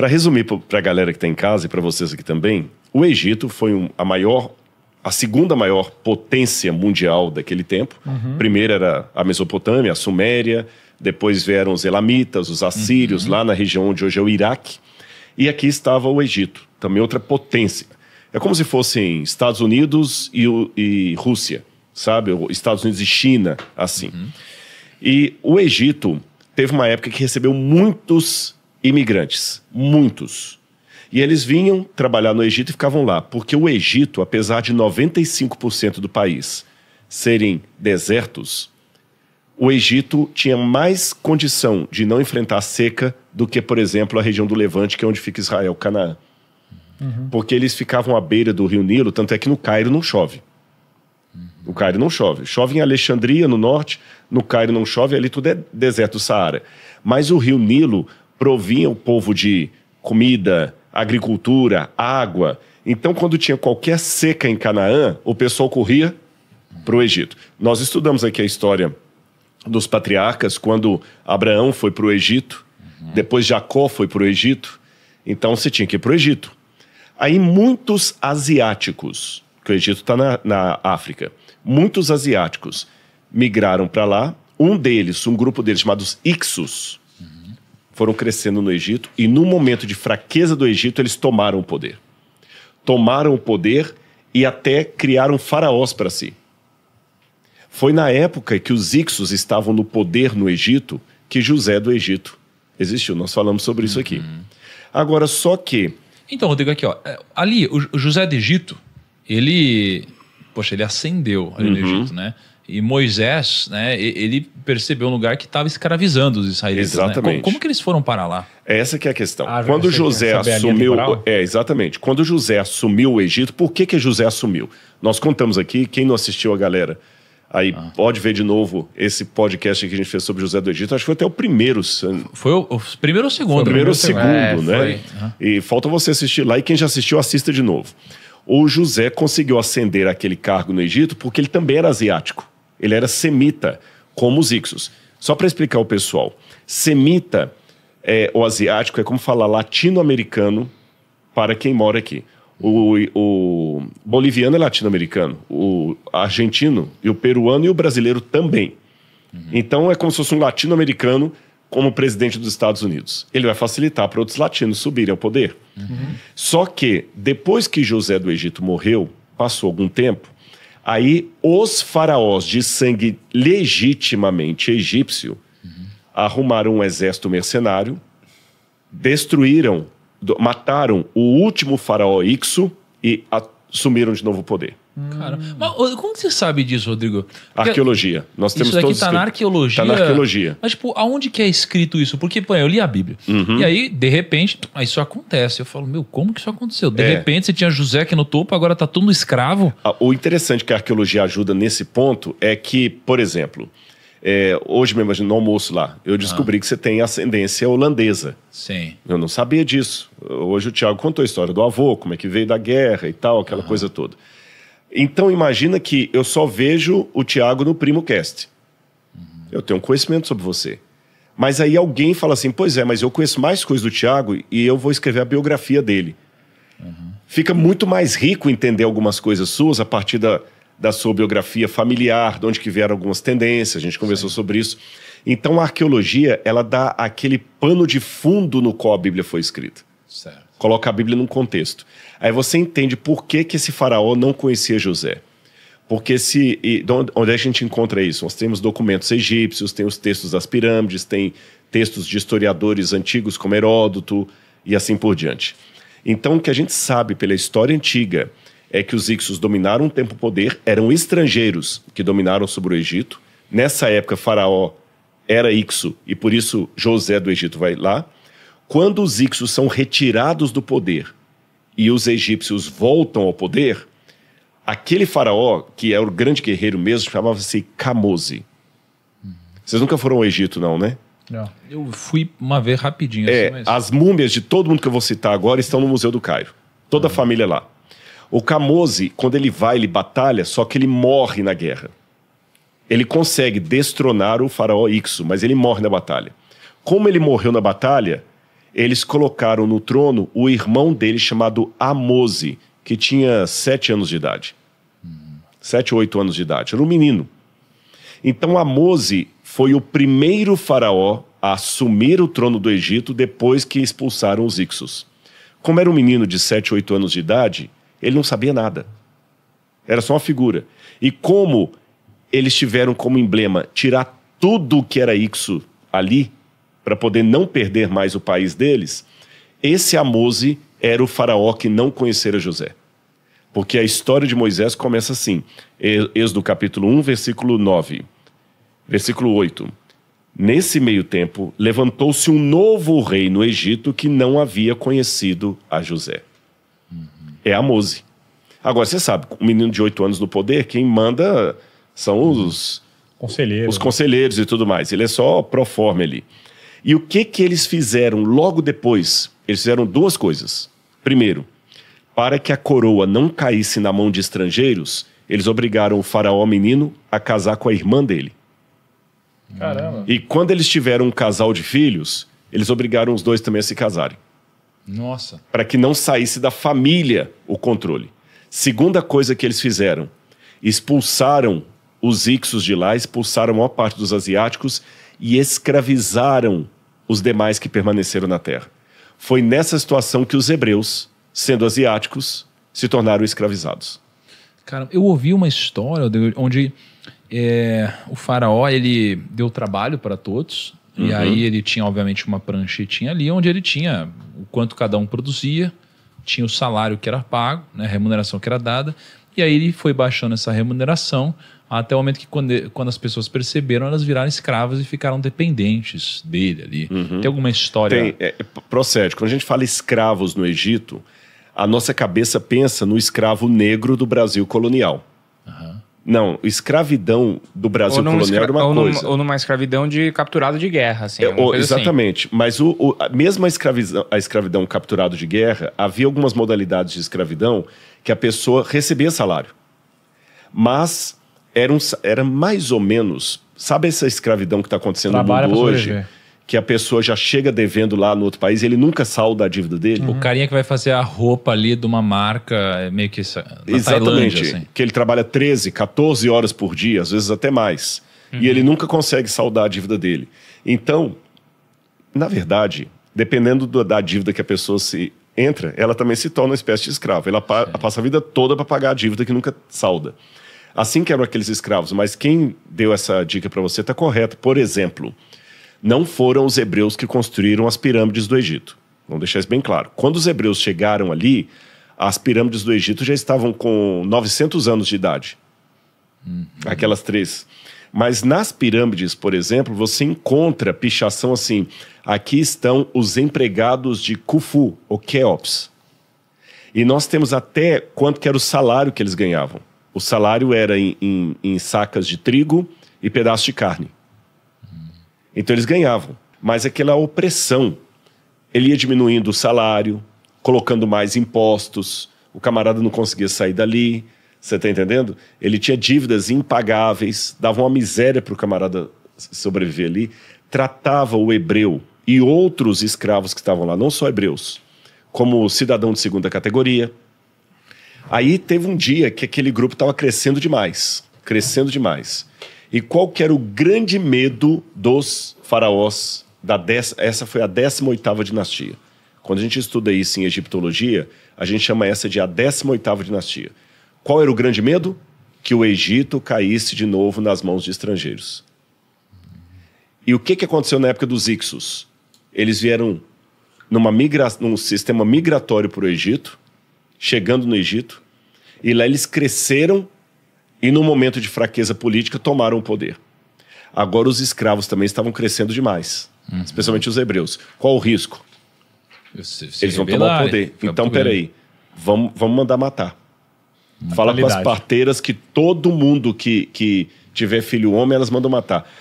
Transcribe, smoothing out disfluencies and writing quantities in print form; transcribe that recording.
Para resumir para a galera que está em casa e para vocês aqui também, o Egito foi a segunda maior potência mundial daquele tempo. Primeiro era a Mesopotâmia, a Suméria, depois vieram os Elamitas, os Assírios, lá na região onde hoje é o Iraque. E aqui estava o Egito, também outra potência. É como se fossem Estados Unidos e Rússia, sabe? Estados Unidos e China, assim. E o Egito teve uma época que recebeu muitos imigrantes, muitos. E eles vinham trabalhar no Egito e ficavam lá, porque o Egito, apesar de 95% do país serem desertos, o Egito tinha mais condição de não enfrentar a seca do que, por exemplo, a região do Levante, que é onde fica Israel, Canaã. Porque eles ficavam à beira do rio Nilo, tanto é que no Cairo não chove. No Cairo não chove. Chove em Alexandria, no norte, no Cairo não chove, ali tudo é deserto do Saara. Mas o rio Nilo provinha o povo de comida, agricultura, água. Então, quando tinha qualquer seca em Canaã, o pessoal corria para o Egito. Nós estudamos aqui a história dos patriarcas, quando Abraão foi para o Egito, depois Jacó foi para o Egito, então você tinha que ir para o Egito. Aí muitos asiáticos, que o Egito está na África, muitos asiáticos migraram para lá. Um grupo deles, chamados Hyksos, foram crescendo no Egito e no momento de fraqueza do Egito eles tomaram o poder. Tomaram o poder e até criaram faraós para si. Foi na época que os Hyksos estavam no poder no Egito que José do Egito existiu. Nós falamos sobre isso aqui. Agora, só que... Então, Rodrigo, aqui, ó. Ali, o José do Egito, ele ascendeu ali no Egito, né? E Moisés, né, ele percebeu um lugar que estava escravizando os israelitas. Exatamente. Né? Como que eles foram parar lá? Essa que é a questão. Quando José assumiu... exatamente. Quando José assumiu o Egito, por que José assumiu? Nós contamos aqui, quem não assistiu, a galera, aí pode ver de novo esse podcast que a gente fez sobre José do Egito. Acho que foi até o primeiro. Foi o primeiro ou o segundo? Foi o primeiro ou o segundo, né? E falta você assistir lá, e quem já assistiu, assista de novo. O José conseguiu ascender aquele cargo no Egito porque ele também era asiático. Ele era semita, como os Hyksos. Só para explicar ao pessoal, semita ou asiático é como falar latino-americano para quem mora aqui. O boliviano é latino-americano, o argentino e o peruano e o brasileiro também. Então é como se fosse um latino-americano como presidente dos Estados Unidos. Ele vai facilitar para outros latinos subirem ao poder. Só que depois que José do Egito morreu, passou algum tempo, aí os faraós de sangue legitimamente egípcio arrumaram um exército mercenário, destruíram, mataram o último faraó Hykso e assumiram de novo o poder. Cara, mas como que você sabe disso, Rodrigo? Porque arqueologia. Nós temos isso daqui todos tá na arqueologia. Tá na arqueologia. Mas, tipo, aonde que é escrito isso? Porque, pô, eu li a Bíblia. E aí, de repente, isso acontece. Eu falo, como que isso aconteceu? De repente, você tinha José aqui no topo, agora tá todo escravo. O interessante que a arqueologia ajuda nesse ponto é que, por exemplo, hoje mesmo, no almoço lá, eu descobri que você tem ascendência holandesa. Sim. Eu não sabia disso. Hoje o Thiago contou a história do avô, como é que veio da guerra e tal, aquela coisa toda. Então imagina que eu só vejo o Thiago no PrimoCast. Eu tenho um conhecimento sobre você. Mas aí alguém fala assim, pois é, mas eu conheço mais coisas do Thiago e eu vou escrever a biografia dele. Fica muito mais rico entender algumas coisas suas a partir da sua biografia familiar, de onde que vieram algumas tendências, a gente conversou sobre isso. Então a arqueologia, ela dá aquele pano de fundo no qual a Bíblia foi escrita. Certo. Coloca a Bíblia num contexto. Aí você entende por que esse faraó não conhecia José. Porque onde a gente encontra isso? Nós temos documentos egípcios, tem os textos das pirâmides, tem textos de historiadores antigos como Heródoto e assim por diante. Então o que a gente sabe pela história antiga é que os Hyksos dominaram um tempo o poder, eram estrangeiros que dominaram sobre o Egito. Nessa época, faraó era Hykso e por isso José do Egito vai lá. Quando os Hyksos são retirados do poder e os egípcios voltam ao poder, aquele faraó, que é o grande guerreiro mesmo, chamava-se Camose. Vocês nunca foram ao Egito, não, né? Não. Eu fui uma vez rapidinho. Assim, As múmias de todo mundo que eu vou citar agora estão no Museu do Cairo. Toda a família lá. O Camose, quando ele vai, ele batalha, só que ele morre na guerra. Ele consegue destronar o faraó Hykso, mas ele morre na batalha. Como ele morreu na batalha, eles colocaram no trono o irmão dele chamado Amose, que tinha 7 anos de idade. 7 ou 8 anos de idade. Era um menino. Então Amose foi o primeiro faraó a assumir o trono do Egito depois que expulsaram os Ixos. Como era um menino de 7, 8 anos de idade, ele não sabia nada. Era só uma figura. E como eles tiveram como emblema tirar tudo o que era Ixo ali, para poder não perder mais o país deles, esse Amose era o faraó que não conhecera José. Porque a história de Moisés começa assim, Êxodo capítulo 1, versículo 9, versículo 8. Nesse meio tempo, levantou-se um novo rei no Egito que não havia conhecido a José. É Amose. Agora, você sabe, um menino de 8 anos no poder, quem manda são os conselheiros e tudo mais. Ele é só pro forma ali. E o que eles fizeram logo depois? Eles fizeram 2 coisas. Primeiro, para que a coroa não caísse na mão de estrangeiros, eles obrigaram o faraó menino a casar com a irmã dele. Caramba. E quando eles tiveram um casal de filhos, eles obrigaram os 2 também a se casarem. Nossa. Para que não saísse da família o controle. Segunda coisa que eles fizeram, expulsaram os Ixos de lá, expulsaram a maior parte dos asiáticos e escravizaram os demais que permaneceram na terra. Foi nessa situação que os hebreus, sendo asiáticos, se tornaram escravizados. Cara, eu ouvi uma história onde o faraó ele deu trabalho para todos, e aí ele tinha obviamente uma pranchetinha ali onde ele tinha o quanto cada um produzia, tinha o salário que era pago, né, a remuneração que era dada, e aí ele foi baixando essa remuneração até o momento que quando as pessoas perceberam, elas viraram escravas e ficaram dependentes dele ali. Tem alguma história? Procede. Quando a gente fala escravos no Egito, a nossa cabeça pensa no escravo negro do Brasil colonial. Não, escravidão do Brasil colonial era uma coisa. Ou numa escravidão de capturado de guerra, assim. Exatamente. Assim. Mas mesmo a escravidão capturado de guerra, havia algumas modalidades de escravidão que a pessoa recebia salário. Mas era mais ou menos... Sabe essa escravidão que está acontecendo no mundo hoje? Que a pessoa já chega devendo lá no outro país e ele nunca salda a dívida dele. O carinha que vai fazer a roupa ali de uma marca meio que exatamente, Tailândia, assim. Que ele trabalha 13, 14 horas por dia, às vezes até mais. E ele nunca consegue saldar a dívida dele. Então, na verdade, dependendo da dívida que a pessoa entra, ela também se torna uma espécie de escravo. Ela passa a vida toda para pagar a dívida que nunca salda. Assim que eram aqueles escravos. Mas quem deu essa dica para você está correto. Por exemplo... Não foram os hebreus que construíram as pirâmides do Egito. Vamos deixar isso bem claro. Quando os hebreus chegaram ali, as pirâmides do Egito já estavam com 900 anos de idade. Aquelas 3. Mas nas pirâmides, por exemplo, você encontra pichação assim. Aqui estão os empregados de Khufu, ou Quéops. E nós temos até quanto que era o salário que eles ganhavam. O salário era em sacas de trigo e pedaços de carne. Então eles ganhavam, mas aquela opressão, ele ia diminuindo o salário, colocando mais impostos, o camarada não conseguia sair dali, você está entendendo? Ele tinha dívidas impagáveis, dava uma miséria para o camarada sobreviver ali, tratava o hebreu e outros escravos que estavam lá, não só hebreus, como cidadão de segunda categoria. Aí teve um dia que aquele grupo estava crescendo demais. E qual que era o grande medo dos faraós? Essa foi a 18ª dinastia. Quando a gente estuda isso em egiptologia, a gente chama essa de a 18ª dinastia. Qual era o grande medo? Que o Egito caísse de novo nas mãos de estrangeiros. E o que aconteceu na época dos Ixos? Eles vieram num sistema migratório para o Egito, chegando no Egito, e lá eles cresceram e, num momento de fraqueza política, tomaram o poder. Agora os escravos também estavam crescendo demais, especialmente os hebreus. Qual o risco? Eles vão tomar o poder. Então, peraí, vamos mandar matar. Fala com as parteiras que todo mundo que tiver filho homem, elas mandam matar.